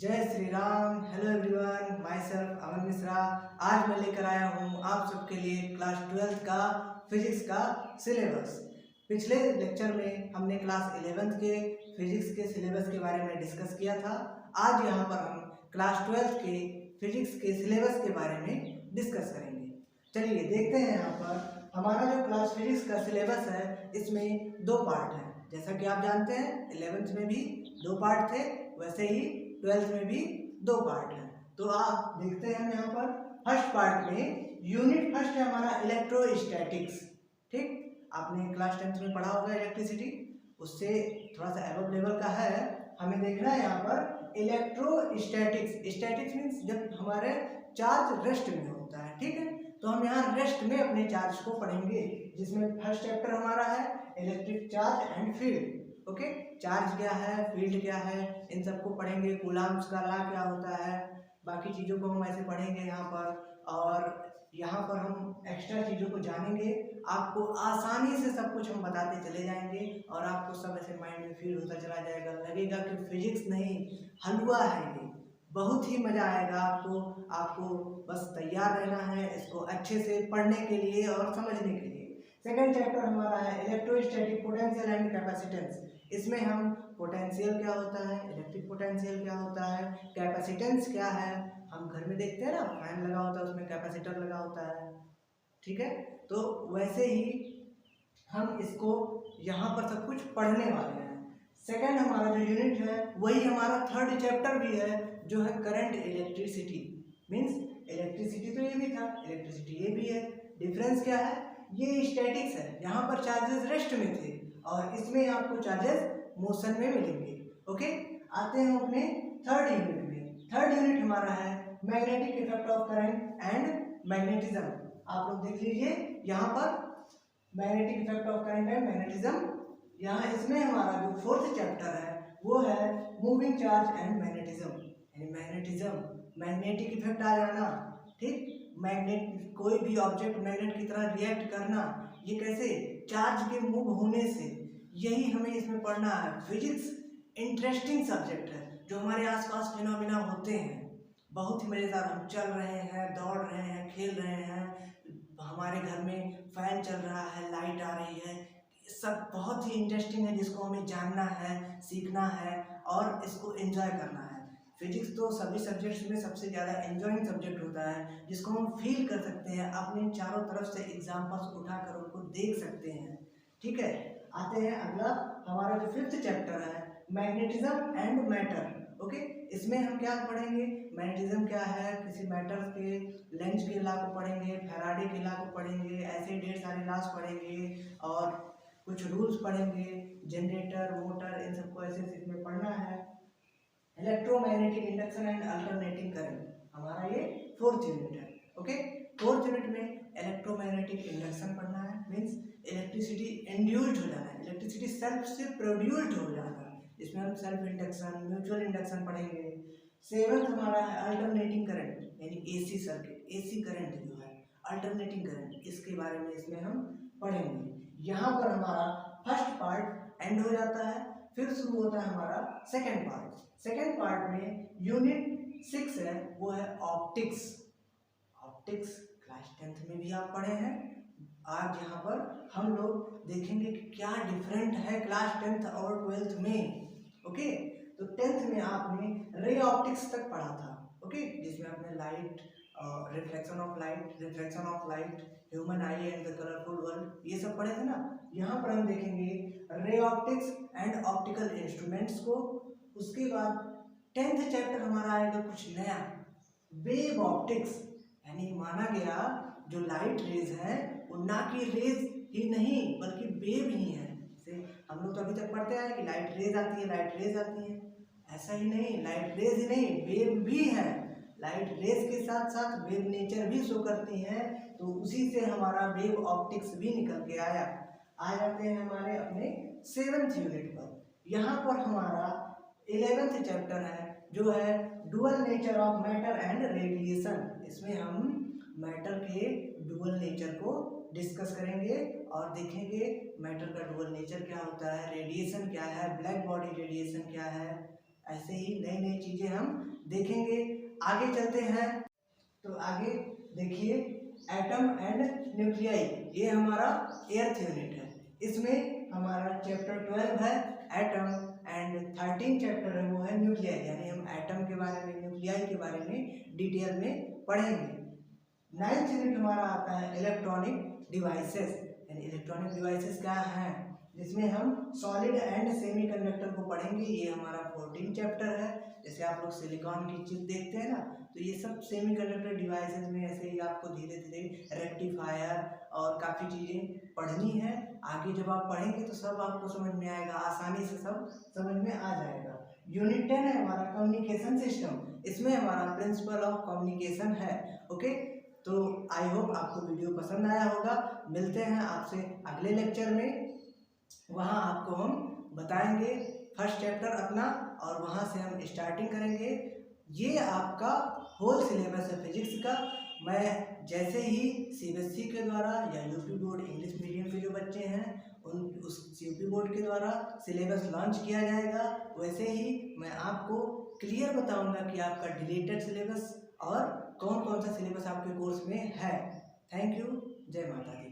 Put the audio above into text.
जय Shri Ram. Hello everyone, myself Aman Mishra. आज मैं लेकर आया हूँ आप सबके लिए क्लास 12th का फिजिक्स का सिलेबस। पिछले लेक्चर में हमने क्लास 11th के फिजिक्स के सिलेबस के बारे में डिस्कस किया था। आज यहाँ पर हम क्लास 12th के फिजिक्स के सिलेबस के बारे में डिस्कस करेंगे। चलिए देखते हैं। यहाँ पर हमारा जो क्लास फिजिक्स का सिलेबस है इसमें दो पार्ट हैं। जैसा कि आप जानते हैं 11th में भी दो पार्ट थे, वैसे ही 12th में भी दो पार्ट हैं। तो आप देखते हैं यहाँ पर फर्स्ट पार्ट में यूनिट फर्स्ट है हमारा इलेक्ट्रोस्टैटिक्स। ठीक, आपने क्लास 10th में पढ़ा होगा इलेक्ट्रिसिटी, उससे थोड़ा सा एबव लेवल का है। हमें देखना है यहाँ पर इलेक्ट्रोस्टैटिक्स। स्टैटिक्स मीन्स जब हमारे चार्ज रेस्ट में होता है। ठीक है, तो हम यहाँ रेस्ट में अपने चार्ज को पढ़ेंगे, जिसमें फर्स्ट चैप्टर हमारा है electric charge and field. Okay, charge क्या है, फील्ड क्या है, इन सबको पढ़ेंगे। कूलम्ब्स का लॉ क्या होता है, बाकी चीज़ों को हम ऐसे पढ़ेंगे यहाँ पर। और यहाँ पर हम एक्स्ट्रा चीज़ों को जानेंगे। आपको आसानी से सब कुछ हम बताते चले जाएंगे और आपको सब ऐसे माइंड में फील होता चला जाएगा। लगेगा कि फिजिक्स नहीं हलवा है ये। बहुत ही मज़ा आएगा आपको बस तैयार रहना है इसको अच्छे से पढ़ने के लिए और समझने के लिए। सेकंड चैप्टर हमारा है इलेक्ट्रोस्टैटिक पोटेंशियल एंड कैपेसिटेंस। इसमें हम पोटेंशियल क्या होता है, इलेक्ट्रिक पोटेंशियल क्या होता है, कैपेसिटेंस क्या है। हम घर में देखते हैं ना, फैन लगा होता है उसमें कैपेसिटर लगा होता है। ठीक है, तो वैसे ही हम इसको यहाँ पर सब कुछ पढ़ने वाले हैं। सेकंड हमारा जो यूनिट है वही हमारा थर्ड चैप्टर भी है, जो है करंट इलेक्ट्रिसिटी। मीन्स इलेक्ट्रिसिटी तो ये भी था, इलेक्ट्रिसिटी ये भी है। डिफरेंस क्या है, ये स्टैटिक्स है, यहाँ पर चार्जेस रेस्ट में थे और इसमें आपको चार्जेस मोशन में मिलेंगे। ओके, आते हैं अपने थर्ड यूनिट में। थर्ड यूनिट हमारा है magnetic effect of current and magnetism. आप लोग देख लीजिए यहाँ पर magnetic effect of current and magnetism. यहाँ इसमें हमारा जो फोर्थ चैप्टर है वो है मूविंग चार्ज एंड मैग्नेटिज्म। यानी मैग्नेटिक इफेक्ट आ जाना। ठीक, मैग्नेट कोई भी ऑब्जेक्ट मैग्नेट की तरह रिएक्ट करना, ये कैसे, चार्ज के मूव होने से। यही हमें इसमें पढ़ना है। फिजिक्स इंटरेस्टिंग सब्जेक्ट है, जो हमारे आसपास फिनोमिना होते हैं बहुत ही मज़ेदार। हम चल रहे हैं, दौड़ रहे हैं, खेल रहे हैं, हमारे घर में फैन चल रहा है, लाइट आ रही है, सब बहुत ही इंटरेस्टिंग है, जिसको हमें जानना है, सीखना है और इसको एंजॉय करना है। फिजिक्स तो सभी सब्जेक्ट्स में सबसे ज़्यादा एंजॉइंग सब्जेक्ट होता है, जिसको हम फील कर सकते हैं, अपने चारों तरफ से एग्जाम्पल्स उठाकर उनको देख सकते हैं। ठीक है, आते हैं अगला हमारा जो फिफ्थ चैप्टर है मैग्नेटिज्म एंड मैटर। ओके, इसमें हम क्या पढ़ेंगे, मैग्नेटिज्म क्या है, किसी मैटर के लेंज के लॉ को पढ़ेंगे, फैराडे के लॉ को पढ़ेंगे, ऐसे ढेर सारे लॉस पढ़ेंगे और कुछ रूल्स पढ़ेंगे, जनरेटर, मोटर, इन सबको ऐसे इसमें पढ़ना है। Electromagnetic induction and alternating current हमारा ये फोर्थ यूनिट है। ओके, फोर्थ यूनिट में इलेक्ट्रोमैग्नेटिक इंडक्शन पढ़ना है। मीन्स इलेक्ट्रिसिटी इंड्यूस्ड हो जाना है, इलेक्ट्रिसिटी सेल्फ से प्रोड्यूस्ड हो जाना है। इसमें हम सेल्फ इंडक्शन, म्यूचुअल इंडक्शन पढ़ेंगे। सेवंथ हमारा है अल्टरनेटिंग करंट, यानी एसी सर्किट, एसी करंट जो है अल्टरनेटिंग करंट, इसके बारे में इसमें हम पढ़ेंगे। यहाँ पर हमारा फर्स्ट पार्ट एंड हो जाता है, फिर शुरू होता है हमारा सेकेंड पार्ट। सेकेंड पार्ट में यूनिट 6 है, वो है ऑप्टिक्स। ऑप्टिक्स क्लास 10th में भी आप पढ़े हैं। आज यहाँ पर हम लोग देखेंगे कि क्या डिफरेंट है क्लास 10th और 12th में। ओके, तो 10th में आपने रे ऑप्टिक्स तक पढ़ा था। ओके, जिसमें आपने light, reflection of light, human I and the colourful world, ये सब पढ़े थे ना। यहाँ पर हम देखेंगे ray optics and optical instruments को। उसके बाद 10th चैप्टर हमारा आएगा कुछ नया, वेव ऑप्टिक्स। यानी माना गया जो लाइट रेज है वो ना कि रेज ही नहीं बल्कि वेव ही है। जैसे हम लोग तो अभी तक पढ़ते आए कि लाइट रेज आती है, लाइट रेज आती है, ऐसा ही नहीं, लाइट रेज ही नहीं वेव भी है। लाइट रेज के साथ साथ वेव नेचर भी शो करती हैं, तो उसी से हमारा वेव ऑप्टिक्स भी निकल के आया। आ जाते हैं हमारे अपने 7th यूनिट पर। यहाँ पर हमारा 11th चैप्टर है, जो है dual nature of matter and radiation. इसमें हम मैटर के डुअल नेचर को डिस्कस करेंगे और देखेंगे मैटर का डुअल नेचर क्या होता है, रेडिएशन क्या है, ब्लैक बॉडी रेडिएशन क्या है, ऐसे ही नई नई चीज़ें हम देखेंगे। आगे चलते हैं तो आगे देखिए एटम एंड न्यूक्लियाई, ये हमारा 8th यूनिट है। इसमें हमारा चैप्टर 12 है एटम एंड 13 चैप्टर है वो है न्यूक्लियाई, यानी हम एटम के बारे में न्यूक्लियाई के बारे में डिटेल में पढ़ेंगे। 9th यूनिट हमारा आता है इलेक्ट्रॉनिक डिवाइसेस, यानी इलेक्ट्रॉनिक डिवाइसेस क्या हैं, जिसमें हम सॉलिड एंड सेमीकंडक्टर को पढ़ेंगे। ये हमारा 14 चैप्टर है। जैसे आप लोग सिलिकॉन की चिप देखते हैं ना, तो ये सब सेमीकंडक्टर डिवाइसेस में ऐसे ही आपको धीरे धीरे रेक्टिफायर और काफ़ी चीज़ें पढ़नी है। आगे जब आप पढ़ेंगे तो सब आपको समझ में आएगा, आसानी से सब समझ में आ जाएगा। यूनिट 10 है हमारा कम्युनिकेशन सिस्टम, इसमें हमारा प्रिंसिपल ऑफ कम्युनिकेशन है। ओके, तो आई होप आपको वीडियो पसंद आया होगा। मिलते हैं आपसे अगले लेक्चर में, वहाँ आपको हम बताएंगे फर्स्ट चैप्टर अपना और वहाँ से हम स्टार्टिंग करेंगे। ये आपका होल सिलेबस है फिजिक्स का। मैं जैसे ही सीबीएसई के द्वारा या यूपी बोर्ड इंग्लिश मीडियम के जो बच्चे हैं उस यूपी बोर्ड के द्वारा सिलेबस लॉन्च किया जाएगा, वैसे ही मैं आपको क्लियर बताऊंगा कि आपका डिलीटेड सिलेबस और कौन कौन सा सिलेबस आपके कोर्स में है। थैंक यू, जय माता दी।